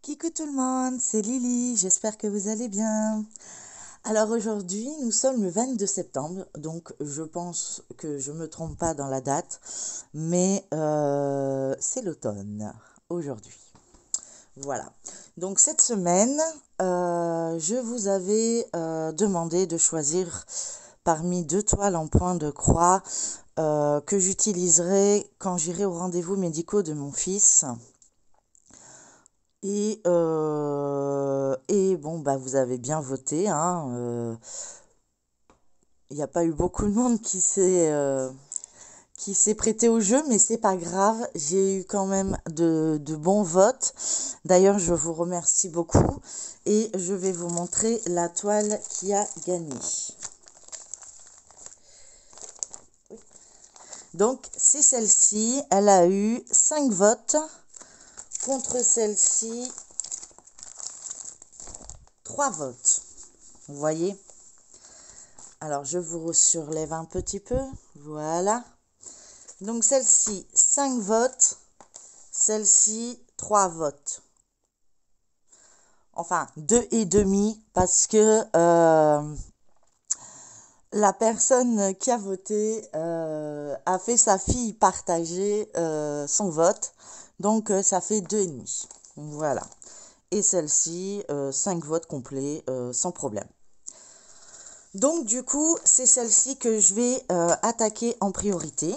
Coucou tout le monde, c'est Lily, j'espère que vous allez bien. Alors aujourd'hui, nous sommes le 22 septembre, donc je pense que je me trompe pas dans la date, mais c'est l'automne aujourd'hui. Voilà. Donc cette semaine, je vous avais demandé de choisir parmi deux toiles en point de croix que j'utiliserai quand j'irai au rendez-vous médicaux de mon fils. Et bon, bah, vous avez bien voté, hein. Il n'y a pas eu beaucoup de monde qui s'est prêté au jeu, mais c'est pas grave. J'ai eu quand même de bons votes. D'ailleurs, je vous remercie beaucoup et je vais vous montrer la toile qui a gagné. Donc, c'est celle-ci. Elle a eu 5 votes contre celle-ci, 3 votes. Vous voyez? Alors, je vous surlève un petit peu. Voilà. Donc, celle-ci, 5 votes. Celle-ci, 3 votes. Enfin, 2 et demi, parce que la personne qui a voté a fait sa fille partager son vote. Donc, ça fait 2 et demi. Voilà. Et celle-ci, 5 votes complets, sans problème. Donc, du coup, c'est celle-ci que je vais attaquer en priorité.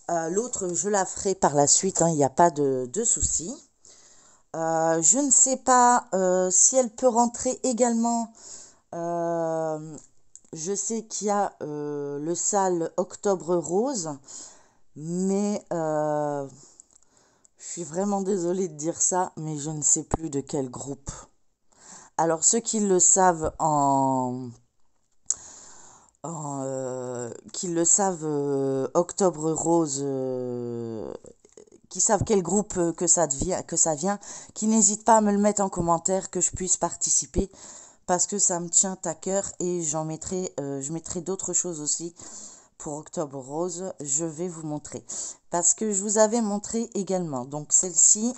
L'autre, je la ferai par la suite, hein, il n'y a pas de souci. Je ne sais pas si elle peut rentrer également. Je sais qu'il y a le sale Octobre Rose, mais je suis vraiment désolée de dire ça, mais je ne sais plus de quel groupe. Alors, ceux qui le savent Octobre Rose, qui savent quel groupe que ça vient, qui n'hésitent pas à me le mettre en commentaire, que je puisse participer, parce que ça me tient à cœur et je mettrai d'autres choses aussi pour Octobre Rose. Je vais vous montrer, parce que je vous avais montré également. Donc celle-ci,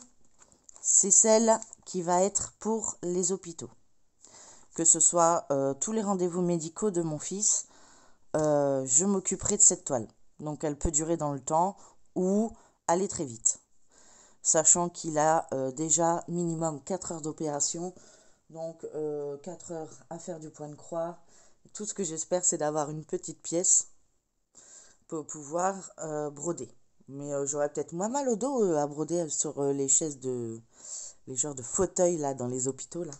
c'est celle qui va être pour les hôpitaux, que ce soit tous les rendez-vous médicaux de mon fils. Je m'occuperai de cette toile. Donc elle peut durer dans le temps ou aller très vite. Sachant qu'il a déjà minimum 4 heures d'opération. Donc 4 heures à faire du point de croix. Tout ce que j'espère, c'est d'avoir une petite pièce pour pouvoir broder. Mais j'aurais peut-être moins mal au dos à broder sur les chaises les genres de fauteuils là dans les hôpitaux là.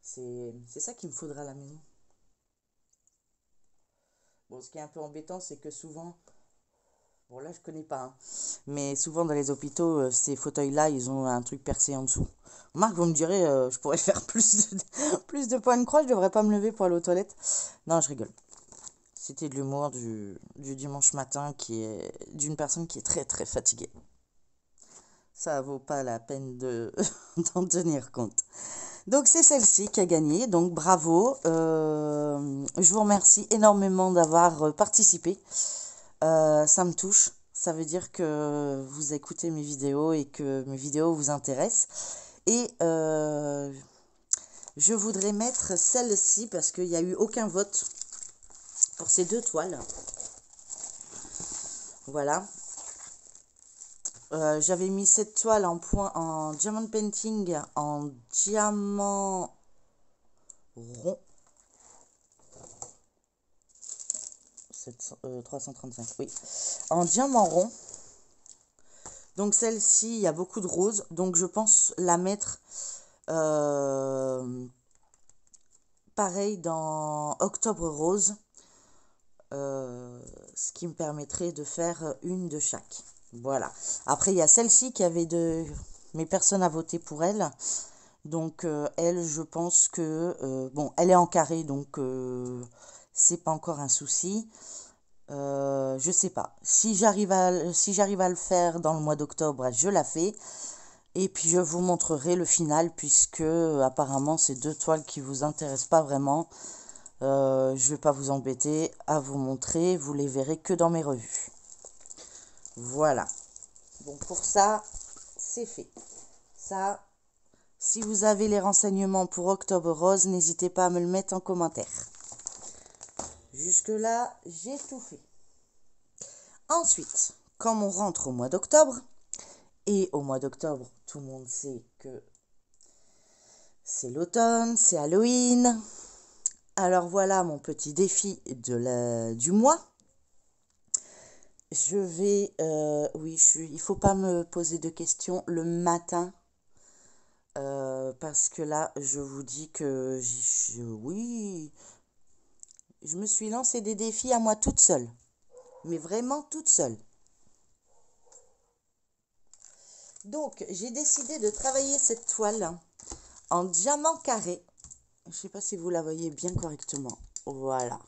C'est ça qu'il me faudra à la maison. Bon, ce qui est un peu embêtant, c'est que souvent, bon là je connais pas, hein, mais souvent dans les hôpitaux, ces fauteuils-là, ils ont un truc percé en dessous. Marc, vous me direz, je pourrais faire plus de points de croix, je devrais pas me lever pour aller aux toilettes. Non, je rigole. C'était de l'humour du dimanche matin qui est d'une personne qui est très très fatiguée. Ça vaut pas la peine d'en tenir compte. Donc c'est celle-ci qui a gagné, donc bravo. Je vous remercie énormément d'avoir participé. Ça me touche. Ça veut dire que vous écoutez mes vidéos et que mes vidéos vous intéressent. Et je voudrais mettre celle-ci parce qu'il n'y a eu aucun vote pour ces deux toiles. Voilà. J'avais mis cette toile en diamond painting, en diamant rond. 335, oui. En diamant rond. Donc celle-ci, il y a beaucoup de roses. Donc je pense la mettre pareil dans Octobre Rose. Ce qui me permettrait de faire une de chaque. Voilà. Après, il y a celle-ci qui avait mais personne n'a voté pour elle. Donc elle, je pense que bon, elle est en carré, donc c'est pas encore un souci. Je sais pas. Si j'arrive à le faire dans le mois d'octobre, je la fais. Et puis je vous montrerai le final puisque apparemment c'est deux toiles qui vous intéressent pas vraiment. Je vais pas vous embêter à vous montrer. Vous les verrez que dans mes revues. Voilà. Bon, pour ça, c'est fait. ça, si vous avez les renseignements pour Octobre Rose, n'hésitez pas à me le mettre en commentaire. Jusque-là, j'ai tout fait. Ensuite, comme on rentre au mois d'octobre, et au mois d'octobre, tout le monde sait que c'est l'automne, c'est Halloween. Alors voilà mon petit défi du mois. Je vais, il faut pas me poser de questions le matin. Parce que là, je vous dis que je me suis lancé des défis à moi toute seule. Mais vraiment toute seule. Donc, j'ai décidé de travailler cette toile en diamant carré. Je ne sais pas si vous la voyez bien correctement. Voilà.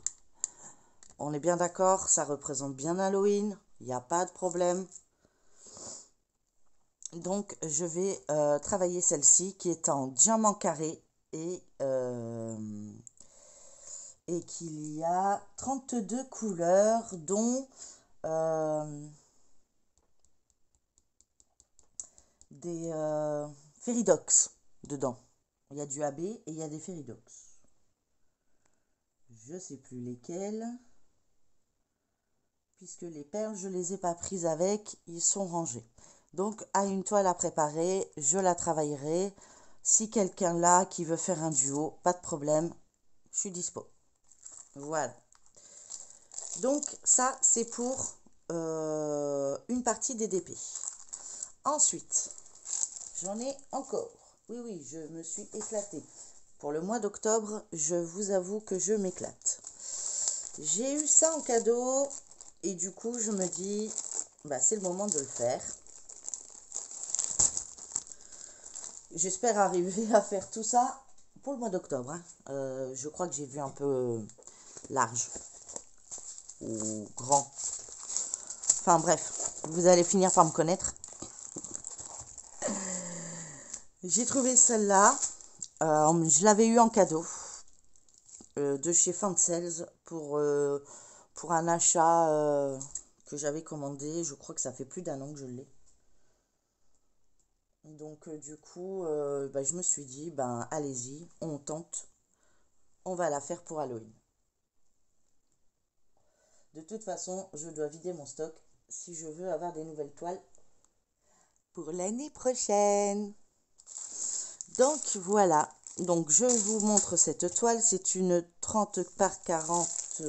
On est bien d'accord, ça représente bien Halloween. Il n'y a pas de problème. Donc, je vais travailler celle-ci qui est en diamant carré et qu'il y a 32 couleurs, dont des Feridox dedans. Il y a du AB et il y a des Feridox. Je ne sais plus lesquels, puisque les perles, je ne les ai pas prises avec, ils sont rangés. Donc, à une toile à préparer, je la travaillerai. Si quelqu'un là qui veut faire un duo, pas de problème, je suis dispo. Voilà. Donc, ça, c'est pour une partie des DP. Ensuite, j'en ai encore. Oui, je me suis éclatée. Pour le mois d'octobre, je vous avoue que je m'éclate. J'ai eu ça en cadeau et du coup, je me dis, c'est le moment de le faire. J'espère arriver à faire tout ça pour le mois d'octobre. Hein. Je crois que j'ai vu un peu large ou grand. Enfin bref, vous allez finir par me connaître. J'ai trouvé celle-là. Je l'avais eu en cadeau de chez Fansales pour un achat que j'avais commandé. Je crois que ça fait plus d'1 an que je l'ai. Donc du coup, je me suis dit, allez-y, on tente. On va la faire pour Halloween. De toute façon, je dois vider mon stock si je veux avoir des nouvelles toiles pour l'année prochaine. Donc voilà, donc je vous montre cette toile, c'est une 30 par 40.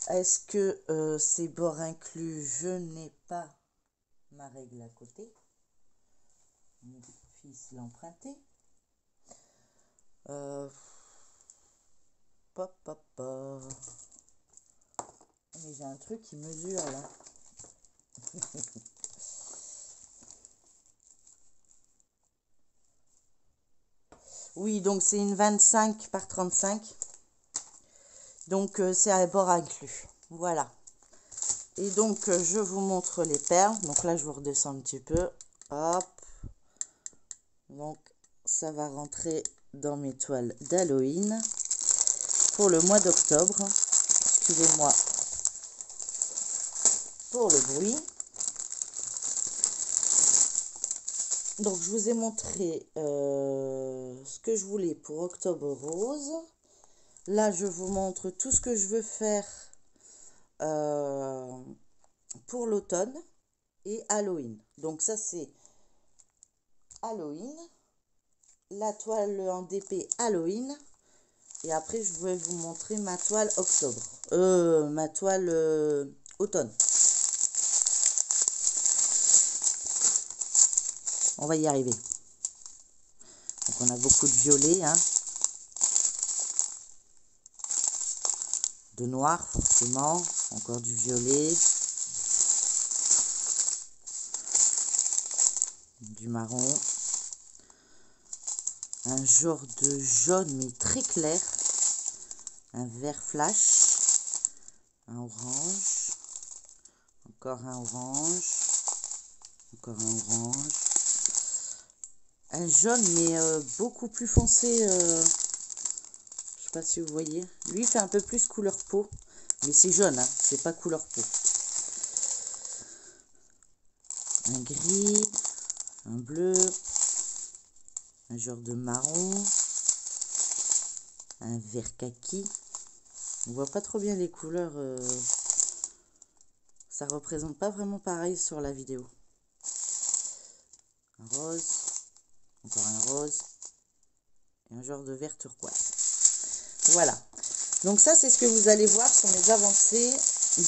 Est-ce que c'est bord inclus? Je n'ai pas ma règle à côté. Mon fils l'a emprunté. Mais j'ai un truc qui mesure là. Oui, donc c'est une 25 par 35. Donc c'est à bord inclus. Voilà. Et donc je vous montre les perles. Donc là je vous redescends un petit peu. Hop. Donc ça va rentrer dans mes toiles d'Halloween pour le mois d'octobre. Excusez-moi pour le bruit. Donc je vous ai montré ce que je voulais pour Octobre Rose. Là je vous montre tout ce que je veux faire pour l'automne et Halloween. Donc ça c'est Halloween, la toile en DP Halloween, et après je vais vous montrer ma toile octobre, ma toile automne. On va y arriver. Donc on a beaucoup de violet, hein, de noir forcément, encore du violet, du marron, un genre de jaune mais très clair, un vert flash, un orange, encore un orange, encore un orange, un jaune mais beaucoup plus foncé, je sais pas si vous voyez, lui fait un peu plus couleur peau, mais c'est jaune, hein, c'est pas couleur peau. Un gris, un bleu, un genre de marron, un vert kaki. On voit pas trop bien les couleurs, ça représente pas vraiment pareil sur la vidéo. Un rose, encore un rose, et un genre de vert turquoise. Voilà, donc ça c'est ce que vous allez voir sur mes avancées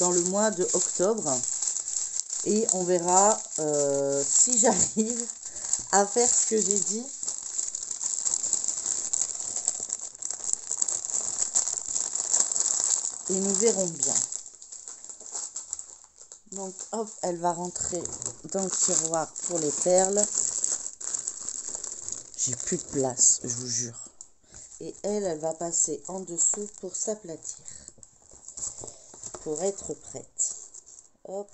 dans le mois de octobre. Et on verra si j'arrive à faire ce que j'ai dit. Et nous verrons bien. Donc hop, elle va rentrer dans le tiroir pour les perles. J'ai plus de place, je vous jure. Et elle va passer en dessous pour s'aplatir. Pour être prête. Hop.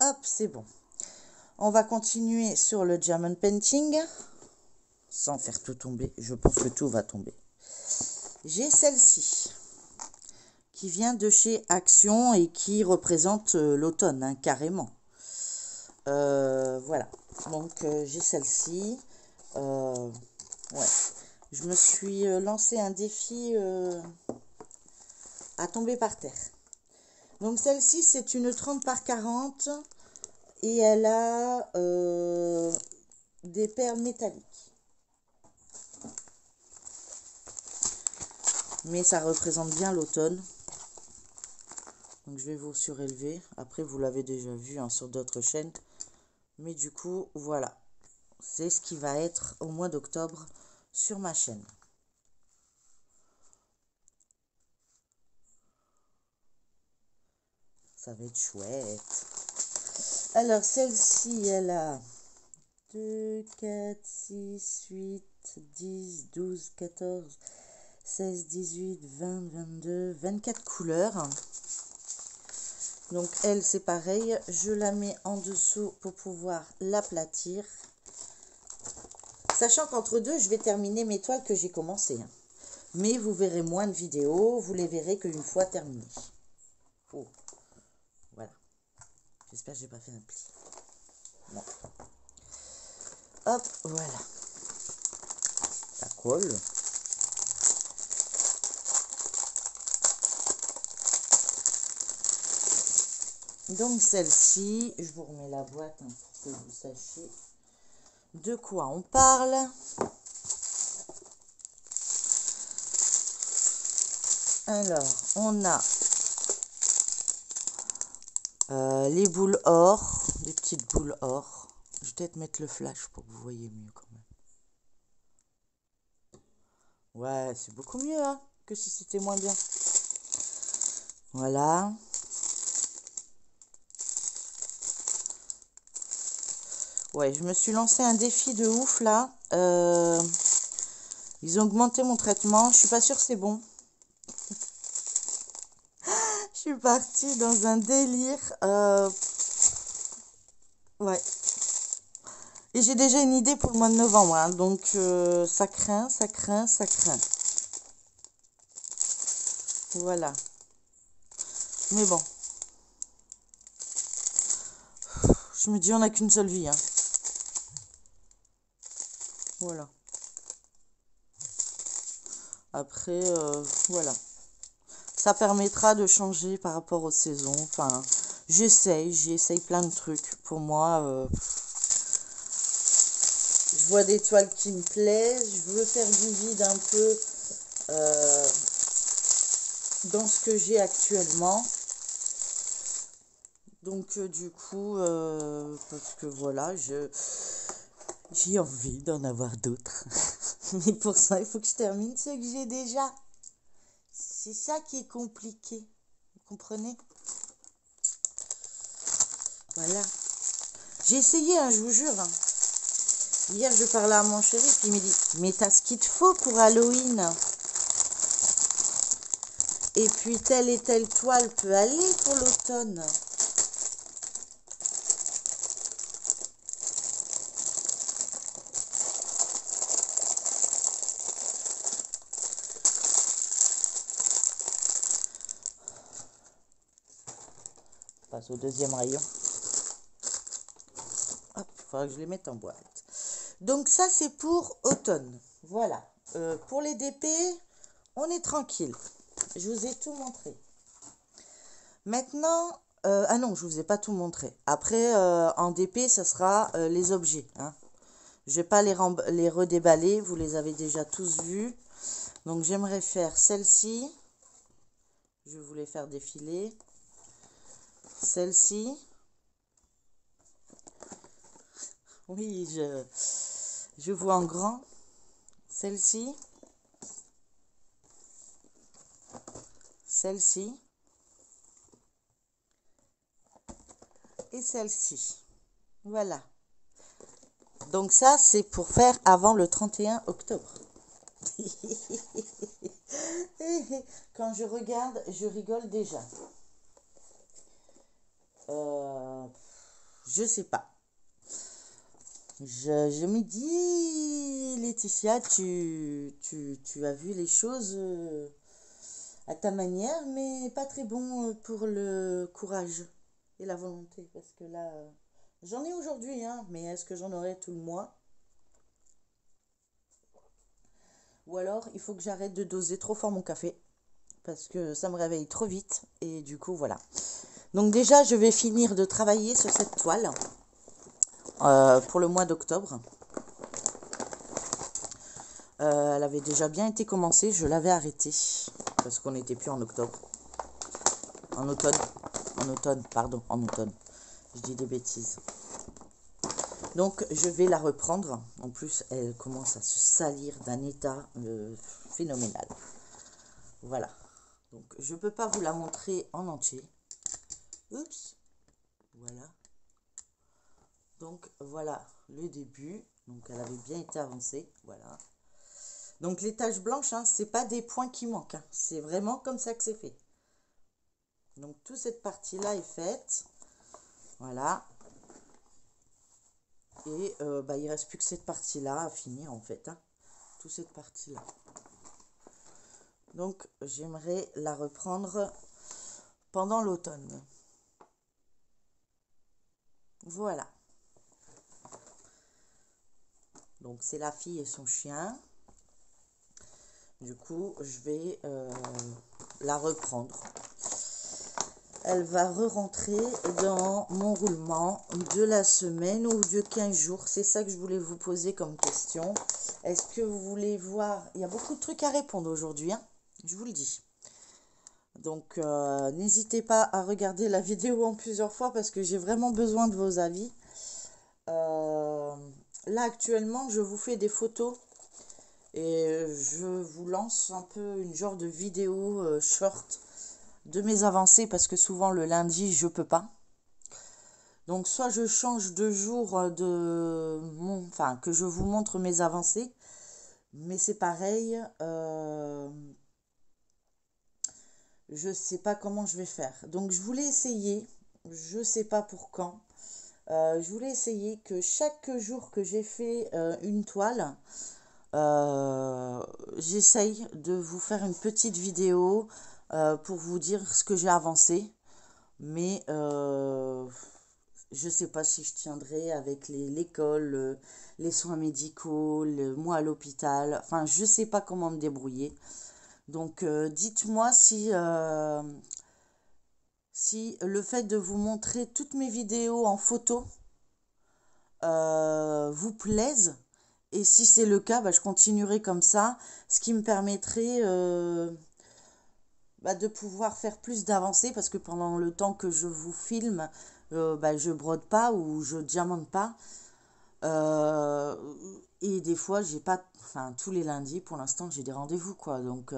Hop, c'est bon. On va continuer sur le diamond painting. Sans faire tout tomber. Je pense que tout va tomber. J'ai celle-ci. Qui vient de chez Action et qui représente l'automne, hein, carrément. Voilà. Donc, j'ai celle-ci. Ouais. Je me suis lancé un défi à tomber par terre. Donc, celle-ci, c'est une 30 par 40 et elle a des perles métalliques. Mais ça représente bien l'automne. Donc, je vais vous surélever. Après, vous l'avez déjà vu, hein, sur d'autres chaînes. Mais du coup, voilà. C'est ce qui va être au mois d'octobre sur ma chaîne. Ça va être chouette. Alors, celle-ci, elle a 2, 4, 6, 8, 10, 12, 14, 16, 18, 20, 22, 24 couleurs. Donc, elle, c'est pareil. Je la mets en dessous pour pouvoir l'aplatir. Sachant qu'entre deux, je vais terminer mes toiles que j'ai commencé. Mais vous verrez moins de vidéos. Vous les verrez qu'une fois terminées. Oh. Voilà. J'espère que j'ai pas fait un pli. Non. Hop, voilà. Ça colle. Donc celle-ci, je vous remets la boîte, hein, pour que vous sachiez de quoi on parle. Alors, on a les boules or, les petites boules or. Je vais peut-être mettre le flash pour que vous voyez mieux quand même. Ouais, c'est beaucoup mieux, hein, que si c'était moins bien. Voilà. Ouais, je me suis lancé un défi de ouf là. Ils ont augmenté mon traitement. Je suis pas sûre que c'est bon. Je suis partie dans un délire. Ouais. Et j'ai déjà une idée pour le mois de novembre. Hein, donc, ça craint, ça craint, ça craint. Voilà. Mais bon. Je me dis, on n'a qu'une seule vie. Hein. Voilà. Après, voilà. Ça permettra de changer par rapport aux saisons. Enfin, j'essaye plein de trucs. Pour moi, je vois des toiles qui me plaisent. Je veux faire du vide un peu dans ce que j'ai actuellement. Donc, du coup, parce que voilà, j'ai envie d'en avoir d'autres. Mais pour ça, il faut que je termine ce que j'ai déjà. C'est ça qui est compliqué. Vous comprenez? Voilà. J'ai essayé, hein, je vous jure. Hein. Hier, je parlais à mon chéri, puis il me dit, mais t'as ce qu'il te faut pour Halloween. Et puis, telle et telle toile peut aller pour l'automne. On passe au deuxième rayon. Hop, il faudra que je les mette en boîte. Donc ça, c'est pour automne. Voilà. Pour les DP, on est tranquille. Je vous ai tout montré. Maintenant, ah non, je vous ai pas tout montré. Après, en DP, ça sera les objets. Hein. Je vais pas les redéballer. Vous les avez déjà tous vus. Donc, j'aimerais faire celle-ci. Je vais vous les faire défiler. Celle-ci. Oui, je vois en grand. Celle-ci. Celle-ci. Et celle-ci. Voilà. Donc ça, c'est pour faire avant le 31 octobre. Quand je regarde, je rigole déjà. Je sais pas. Je me dis, Laetitia, tu as vu les choses à ta manière, mais pas très bon pour le courage et la volonté. Parce que là, j'en ai aujourd'hui, hein, mais est-ce que j'en aurai tout le mois? Ou alors, il faut que j'arrête de doser trop fort mon café. Parce que ça me réveille trop vite. Et du coup, voilà. Donc déjà, je vais finir de travailler sur cette toile pour le mois d'octobre. Elle avait déjà bien été commencée. Je l'avais arrêtée. Parce qu'on n'était plus en octobre. En automne. En automne, pardon. En automne. Je dis des bêtises. Donc, je vais la reprendre. En plus, elle commence à se salir d'un état phénoménal. Voilà. Donc, je ne peux pas vous la montrer en entier. Oups. Voilà. Donc, voilà le début. Donc, elle avait bien été avancée. Voilà. Donc, les taches blanches, hein, ce n'est pas des points qui manquent. Hein. C'est vraiment comme ça que c'est fait. Donc, toute cette partie-là est faite. Voilà. Et il ne reste plus que cette partie-là à finir, en fait. Hein. Toute cette partie-là. Donc, j'aimerais la reprendre pendant l'automne. Voilà. Donc, c'est la fille et son chien. Du coup, je vais la reprendre. Elle va re-rentrer dans mon roulement de la semaine ou de 15 jours. C'est ça que je voulais vous poser comme question. Est-ce que vous voulez voir? Il y a beaucoup de trucs à répondre aujourd'hui, hein, je vous le dis. Donc, n'hésitez pas à regarder la vidéo en plusieurs fois parce que j'ai vraiment besoin de vos avis. Là, actuellement, je vous fais des photos et je vous lance un peu une genre de vidéo short de mes avancées parce que souvent le lundi, je peux pas. Donc, soit je change de jour enfin, que je vous montre mes avancées, mais c'est pareil. Je sais pas comment je vais faire. Donc, je voulais essayer. Je sais pas pour quand. Je voulais essayer que chaque jour que j'ai fait une toile, j'essaye de vous faire une petite vidéo pour vous dire ce que j'ai avancé. Mais je sais pas si je tiendrai avec l'école, les soins médicaux, moi à l'hôpital. Enfin, je sais pas comment me débrouiller. Donc, dites-moi si le fait de vous montrer toutes mes vidéos en photo vous plaise. Et si c'est le cas, je continuerai comme ça, ce qui me permettrait de pouvoir faire plus d'avancées parce que pendant le temps que je vous filme, je brode pas ou je diamante pas. Et des fois, j'ai pas, enfin, tous les lundis, pour l'instant, j'ai des rendez-vous, quoi. Donc,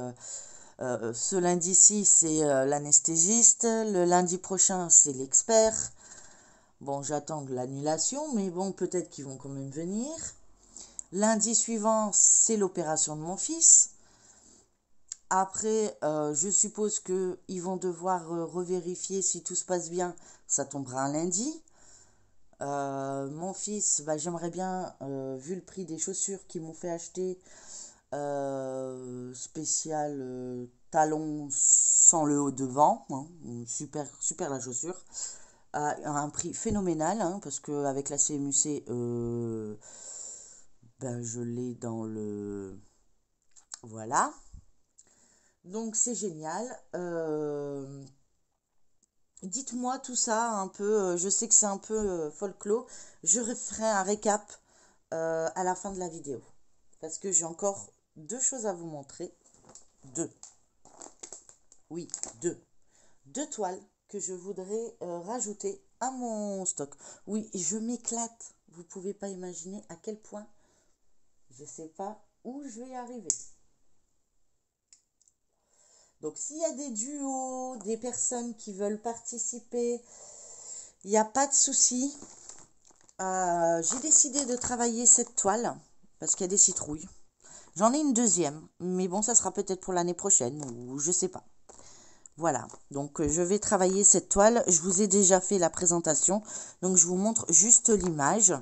ce lundi-ci, c'est l'anesthésiste. Le lundi prochain, c'est l'expert. Bon, j'attends de l'annulation, mais bon, peut-être qu'ils vont quand même venir. Lundi suivant, c'est l'opération de mon fils. Après, je suppose qu'ils vont devoir revérifier si tout se passe bien. Ça tombera un lundi. Mon fils, j'aimerais bien, vu le prix des chaussures qu'ils m'ont fait acheter, spécial talon sans le haut devant, hein, super, super la chaussure, à un prix phénoménal, hein, parce qu'avec la CMUC, ben, je l'ai dans le... Voilà. Donc, c'est génial. Dites-moi tout ça un peu. Je sais que c'est un peu folklore. Je ferai un récap à la fin de la vidéo. Parce que j'ai encore deux choses à vous montrer. Deux. Oui, deux. Deux toiles que je voudrais rajouter à mon stock. Oui, je m'éclate. Vous pouvez pas imaginer à quel point je sais pas où je vais arriver. Donc, s'il y a des duos, des personnes qui veulent participer, il n'y a pas de souci. J'ai décidé de travailler cette toile parce qu'il y a des citrouilles. J'en ai une deuxième, mais bon, ça sera peut-être pour l'année prochaine ou je sais pas. Voilà, donc je vais travailler cette toile. Je vous ai déjà fait la présentation, donc je vous montre juste l'image.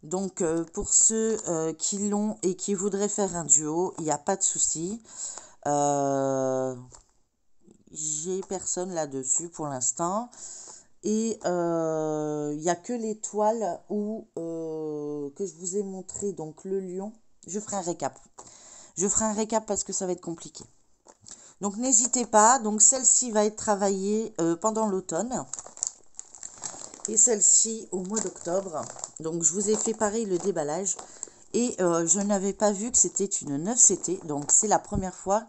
Donc pour ceux qui l'ont et qui voudraient faire un duo, il n'y a pas de souci. J'ai personne là-dessus pour l'instant. Et il n'y a que les toiles que je vous ai montré, donc le lion. Je ferai un récap. Je ferai un récap parce que ça va être compliqué. Donc n'hésitez pas. Donc celle-ci va être travaillée pendant l'automne. Et celle-ci au mois d'octobre. Donc je vous ai fait pareil le déballage. Et je n'avais pas vu que c'était une 9CT. Donc c'est la première fois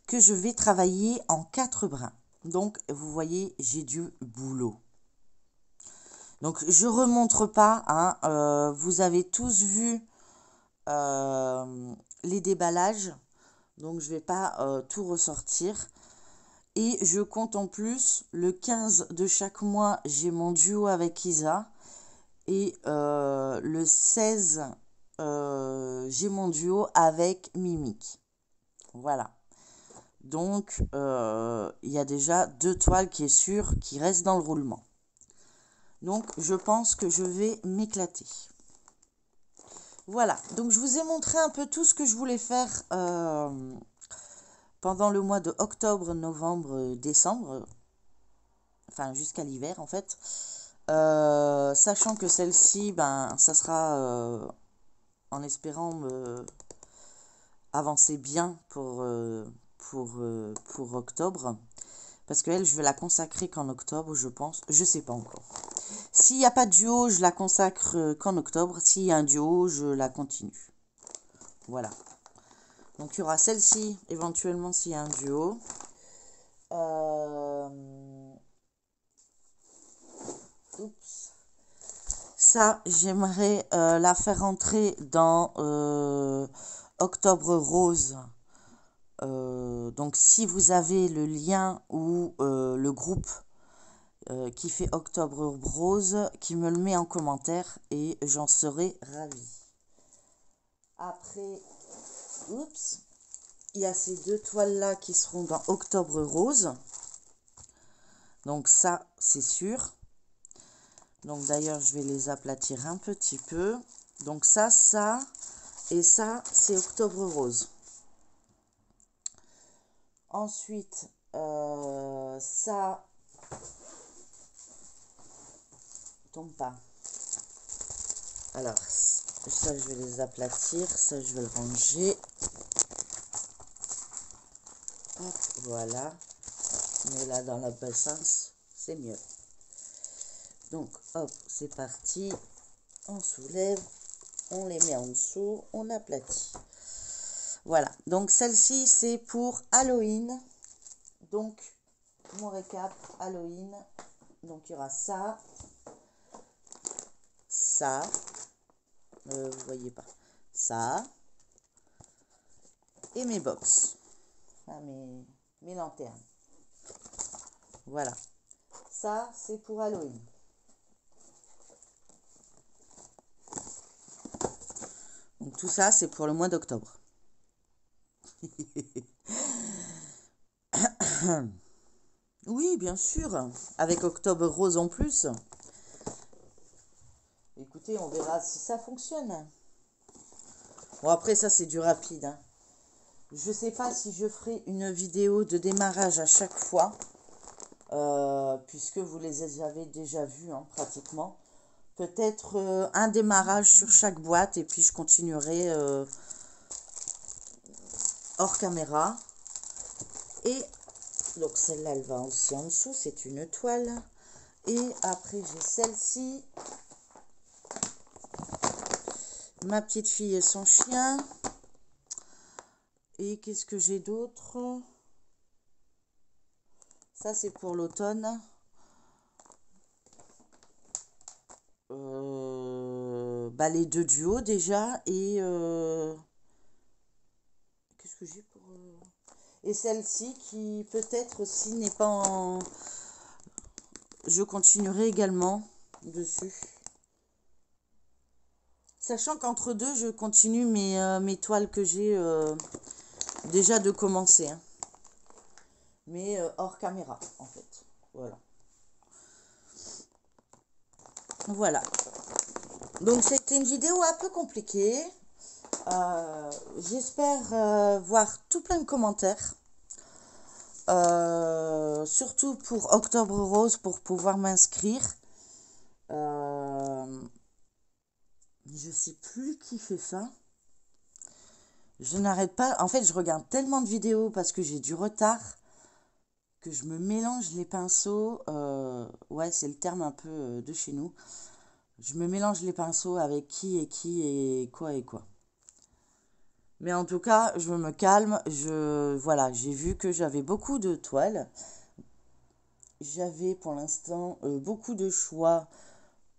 que je vais travailler en 4 brins. Donc vous voyez, j'ai du boulot. Donc je remontre pas, hein, vous avez tous vu les déballages, donc je vais pas tout ressortir. Et je compte en plus, le 15 de chaque mois, j'ai mon duo avec Isa. Et le 16, j'ai mon duo avec Mimic. Voilà. Donc, il y a déjà 2 toiles qui est sûr, qui restent dans le roulement. Donc, je pense que je vais m'éclater. Voilà. Donc, je vous ai montré un peu tout ce que je voulais faire pendant le mois de octobre, novembre, décembre. Enfin, jusqu'à l'hiver, en fait. Sachant que celle-ci, ben, ça sera en espérant me avancer bien pour octobre. Parce qu'elle, je vais la consacrer qu'en octobre, je pense. Je sais pas encore. S'il n'y a pas de duo, je la consacre qu'en octobre. S'il y a un duo, je la continue. Voilà. Donc, il y aura celle-ci, éventuellement, s'il y a un duo. Oups. Ça, j'aimerais la faire entrer dans Octobre Rose. Donc, si vous avez le lien ou le groupe qui fait Octobre Rose, qui me le met en commentaire et j'en serai ravie. Après, oups, il y a ces 2 toiles-là qui seront dans Octobre Rose. Donc ça, c'est sûr. Donc d'ailleurs, je vais les aplatir un petit peu. Donc ça et ça, c'est Octobre Rose. Ensuite, ça tombe pas. Alors, ça, je vais les aplatir. Ça, je vais le ranger. Hop, voilà. Mais là, dans la bonne sens, c'est mieux. Donc, hop, c'est parti. On soulève. On les met en dessous. On aplatit. Voilà. Donc, celle-ci, c'est pour Halloween. Donc, mon récap Halloween. Donc, il y aura ça. Ça. Vous voyez pas. Ça. Et mes box. Enfin, mes lanternes. Voilà. Ça, c'est pour Halloween. Donc, tout ça, c'est pour le mois d'octobre. Oui, bien sûr. Avec Octobre Rose en plus. Écoutez, on verra si ça fonctionne. Bon, après, ça, c'est du rapide. Hein. Je sais pas si je ferai une vidéo de démarrage à chaque fois. Puisque vous les avez déjà vus, hein, pratiquement. Peut-être un démarrage sur chaque boîte et puis je continuerai hors caméra. Et donc celle-là, elle va aussi en dessous, c'est une toile. Et après, j'ai celle-ci. Ma petite fille et son chien. Et qu'est-ce que j'ai d'autre? Ça, c'est pour l'automne. Bah, les deux du haut déjà. Et qu'est-ce que j'ai pour... Et celle-ci qui peut-être aussi n'est pas en... Je continuerai également dessus. Sachant qu'entre deux, je continue mes toiles que j'ai déjà de commencer. Hein. Mais hors caméra, en fait. Voilà. Voilà. Donc, c'était une vidéo un peu compliquée. J'espère voir tout plein de commentaires. Surtout pour Octobre Rose, pour pouvoir m'inscrire. Je sais plus qui fait ça. Je n'arrête pas. En fait, je regarde tellement de vidéos parce que j'ai du retard que je me mélange les pinceaux. Ouais, c'est le terme un peu de chez nous. Je me mélange les pinceaux avec qui et quoi et quoi. Mais en tout cas, je me calme. Voilà, j'ai vu que j'avais beaucoup de toiles. J'avais pour l'instant beaucoup de choix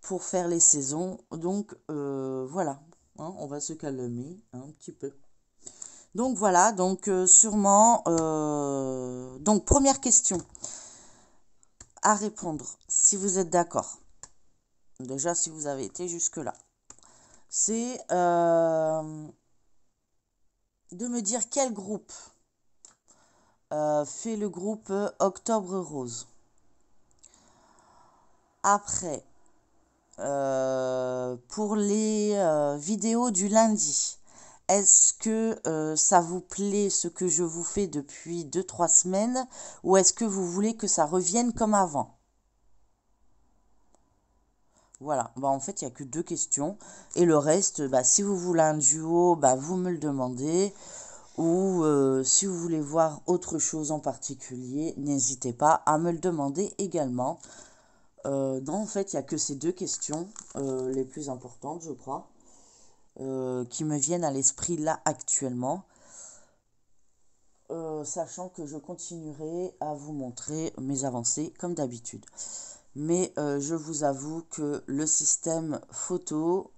pour faire les saisons. Donc voilà, hein, on va se calmer un petit peu. Donc voilà, donc sûrement... donc première question à répondre, si vous êtes d'accord. Déjà, si vous avez été jusque-là. C'est de me dire quel groupe fait le groupe Octobre Rose. Après, pour les vidéos du lundi, est-ce que ça vous plaît ce que je vous fais depuis 2-3 semaines ou est-ce que vous voulez que ça revienne comme avant? Voilà, bah en fait, il n'y a que 2 questions. Et le reste, bah, si vous voulez un duo, bah, vous me le demandez. Ou si vous voulez voir autre chose en particulier, n'hésitez pas à me le demander également. Non, en fait, il n'y a que ces 2 questions, les plus importantes, je crois, qui me viennent à l'esprit là actuellement. Sachant que je continuerai à vous montrer mes avancées comme d'habitude. Mais je vous avoue que le système photo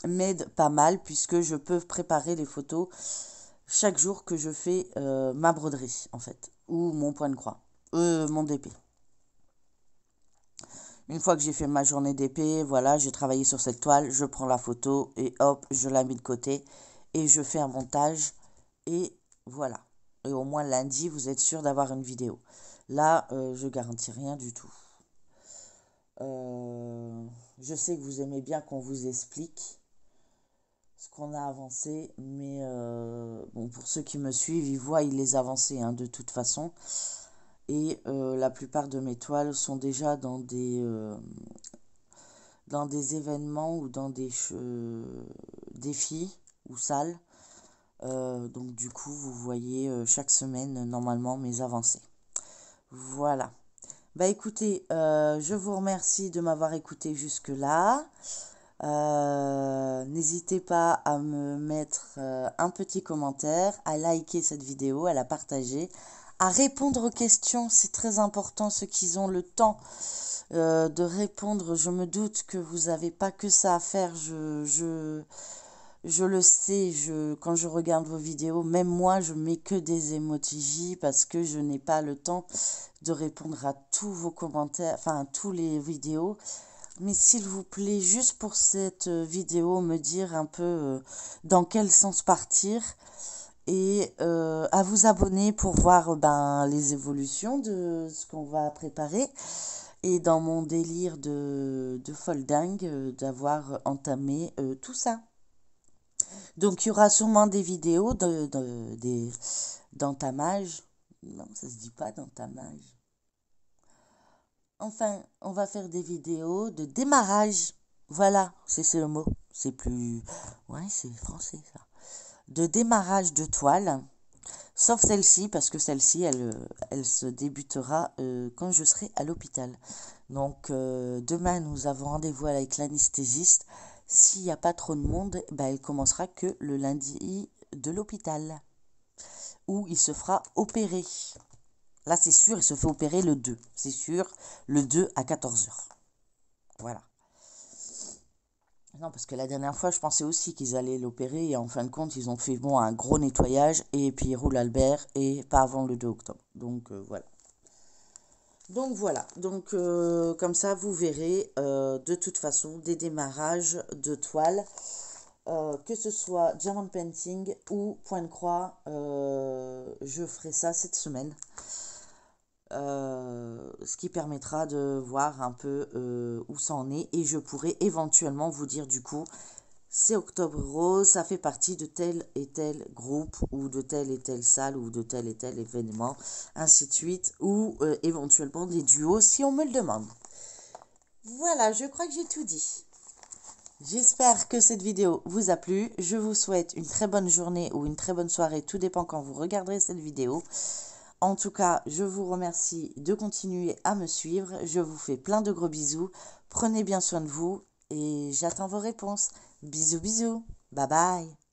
m'aide pas mal puisque je peux préparer les photos chaque jour que je fais ma broderie en fait, ou mon point de croix, mon DP. Une fois que j'ai fait ma journée d'épée, voilà, j'ai travaillé sur cette toile, je prends la photo et hop, je la mets de côté et je fais un montage et voilà. Et au moins lundi, vous êtes sûr d'avoir une vidéo. Là, je garantis rien du tout. Je sais que vous aimez bien qu'on vous explique ce qu'on a avancé, mais bon, pour ceux qui me suivent, ils voient les avancées hein, de toute façon. Et la plupart de mes toiles sont déjà dans des événements ou dans des défis ou salles. Donc du coup, vous voyez chaque semaine normalement mes avancées. Voilà. Bah écoutez, je vous remercie de m'avoir écouté jusque-là. N'hésitez pas à me mettre un petit commentaire, à liker cette vidéo, à la partager, à répondre aux questions. C'est très important, ceux qui ont le temps de répondre. Je me doute que vous n'avez pas que ça à faire. Je le sais, quand je regarde vos vidéos, même moi, je mets que des emojis parce que je n'ai pas le temps de répondre à tous vos commentaires, enfin à tous les vidéos. Mais s'il vous plaît, juste pour cette vidéo, me dire un peu dans quel sens partir et à vous abonner pour voir les évolutions de ce qu'on va préparer. Et dans mon délire de folle dingue, d'avoir entamé tout ça. Donc, il y aura sûrement des vidéos d'entamage. Non, ça se dit pas d'entamage. enfin, on va faire des vidéos de démarrage. Voilà, c'est le mot. C'est plus... Ouais, c'est français, ça. De démarrage de toile. Sauf celle-ci, parce que celle-ci, elle se débutera quand je serai à l'hôpital. Donc, demain, nous avons rendez-vous avec l'anesthésiste. S'il n'y a pas trop de monde, ben, elle commencera que le lundi de l'hôpital, où il se fera opérer. Là, c'est sûr, il se fait opérer le 2. C'est sûr, le 2 à 14 heures. Voilà. Non, parce que la dernière fois, je pensais aussi qu'ils allaient l'opérer et en fin de compte, ils ont fait bon un gros nettoyage et puis ils roulent Albert et pas avant le 2 octobre. Donc voilà. Donc comme ça, vous verrez de toute façon des démarrages de toile, que ce soit diamond painting ou point de croix. Je ferai ça cette semaine. Ce qui permettra de voir un peu où ça en est et je pourrai éventuellement vous dire du coup c'est Octobre Rose, ça fait partie de tel et tel groupe ou de telle et telle salle ou de tel et tel événement, ainsi de suite, ou éventuellement des duos si on me le demande. Voilà, je crois que j'ai tout dit. J'espère que cette vidéo vous a plu. Je vous souhaite une très bonne journée ou une très bonne soirée, tout dépend quand vous regarderez cette vidéo. En tout cas, je vous remercie de continuer à me suivre. Je vous fais plein de gros bisous. Prenez bien soin de vous et j'attends vos réponses. Bisous, bisous. Bye bye.